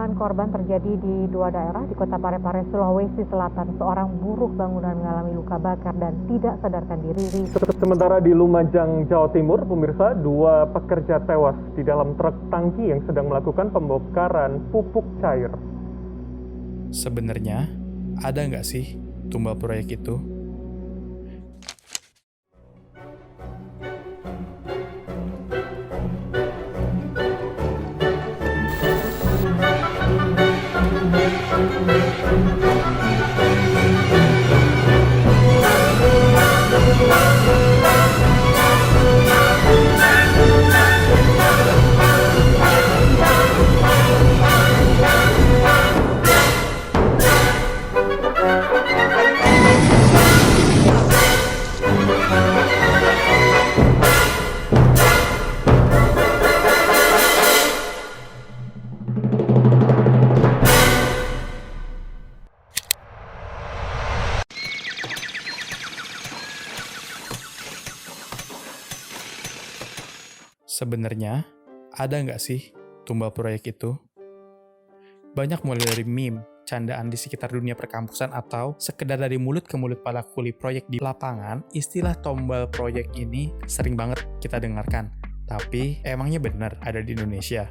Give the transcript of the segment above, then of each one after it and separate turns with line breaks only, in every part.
Pembunuhan korban terjadi di dua daerah di Kota Parepare, Sulawesi Selatan. Seorang buruh bangunan mengalami luka bakar dan tidak sadarkan diri.
Sementara di Lumajang, Jawa Timur, pemirsa, dua pekerja tewas di dalam truk tangki yang sedang melakukan pembongkaran pupuk cair.
Sebenarnya, ada nggak sih tumbal proyek itu? Sebenarnya, ada nggak sih tumbal proyek itu? Banyak mulai dari meme, candaan di sekitar dunia perkampusan, atau sekedar dari mulut ke mulut para kuli proyek di lapangan, istilah tumbal proyek ini sering banget kita dengarkan. Tapi, emangnya benar ada di Indonesia?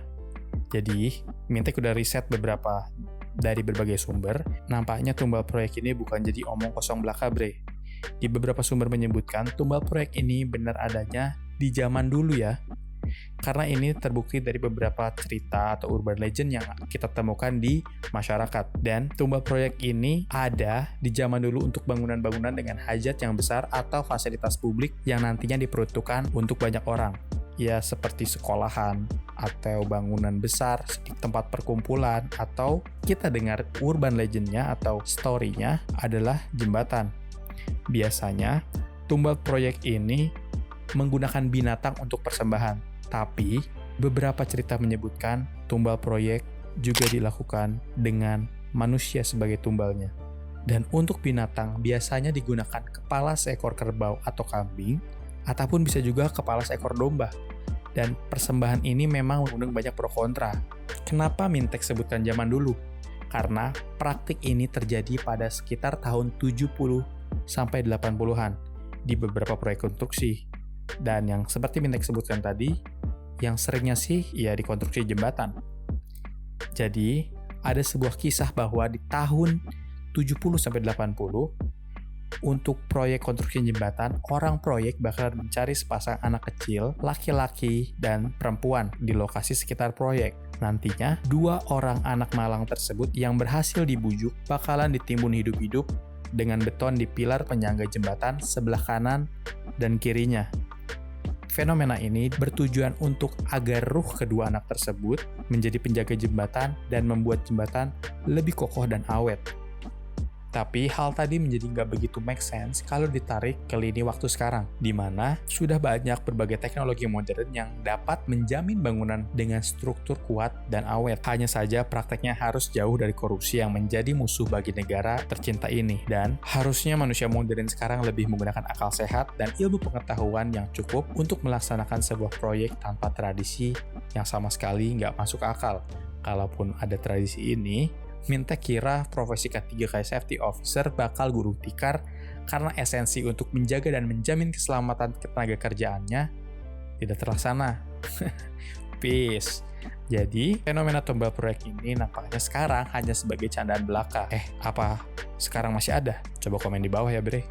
Jadi, Mintek udah riset beberapa dari berbagai sumber, nampaknya tumbal proyek ini bukan jadi omong kosong belaka, bre. Di beberapa sumber menyebutkan tumbal proyek ini benar adanya di zaman dulu ya. Karena ini terbukti dari beberapa cerita atau urban legend yang kita temukan di masyarakat. Dan tumbal proyek ini ada di zaman dulu untuk bangunan-bangunan dengan hajat yang besar atau fasilitas publik yang nantinya diperuntukkan untuk banyak orang. Ya seperti sekolahan, atau bangunan besar, tempat perkumpulan, atau kita dengar urban legend-nya atau story-nya adalah jembatan. Biasanya, tumbal proyek ini menggunakan binatang untuk persembahan. Tapi, beberapa cerita menyebutkan tumbal proyek juga dilakukan dengan manusia sebagai tumbalnya. Dan untuk binatang biasanya digunakan kepala seekor kerbau atau kambing, ataupun bisa juga kepala seekor domba. Dan persembahan ini memang mengundang banyak pro kontra. Kenapa Mintek sebutkan zaman dulu? Karena praktik ini terjadi pada sekitar tahun 70 sampai 80-an di beberapa proyek konstruksi. Dan yang seperti Mintek sebutkan tadi, yang seringnya sih ya di konstruksi jembatan. Jadi, ada sebuah kisah bahwa di tahun 70 sampai 80 untuk proyek konstruksi jembatan, orang proyek bakal mencari sepasang anak kecil, laki-laki dan perempuan di lokasi sekitar proyek. Nantinya, dua orang anak malang tersebut yang berhasil dibujuk bakalan ditimbun hidup-hidup dengan beton di pilar penyangga jembatan sebelah kanan dan kirinya. Fenomena ini bertujuan untuk agar ruh kedua anak tersebut menjadi penjaga jembatan dan membuat jembatan lebih kokoh dan awet. Tapi hal tadi menjadi nggak begitu make sense kalau ditarik ke lini waktu sekarang, di mana sudah banyak berbagai teknologi modern yang dapat menjamin bangunan dengan struktur kuat dan awet. Hanya saja prakteknya harus jauh dari korupsi yang menjadi musuh bagi negara tercinta ini. Dan harusnya manusia modern sekarang lebih menggunakan akal sehat dan ilmu pengetahuan yang cukup untuk melaksanakan sebuah proyek tanpa tradisi yang sama sekali nggak masuk akal. Kalaupun ada tradisi ini, Mintek kira profesi K3 kayak safety officer bakal gulung tikar karena esensi untuk menjaga dan menjamin keselamatan tenaga kerjaannya tidak terlaksana. Peace. Jadi, fenomena tumbal proyek ini nampaknya sekarang hanya sebagai candaan belaka. Apa sekarang masih ada? Coba komen di bawah ya, bre.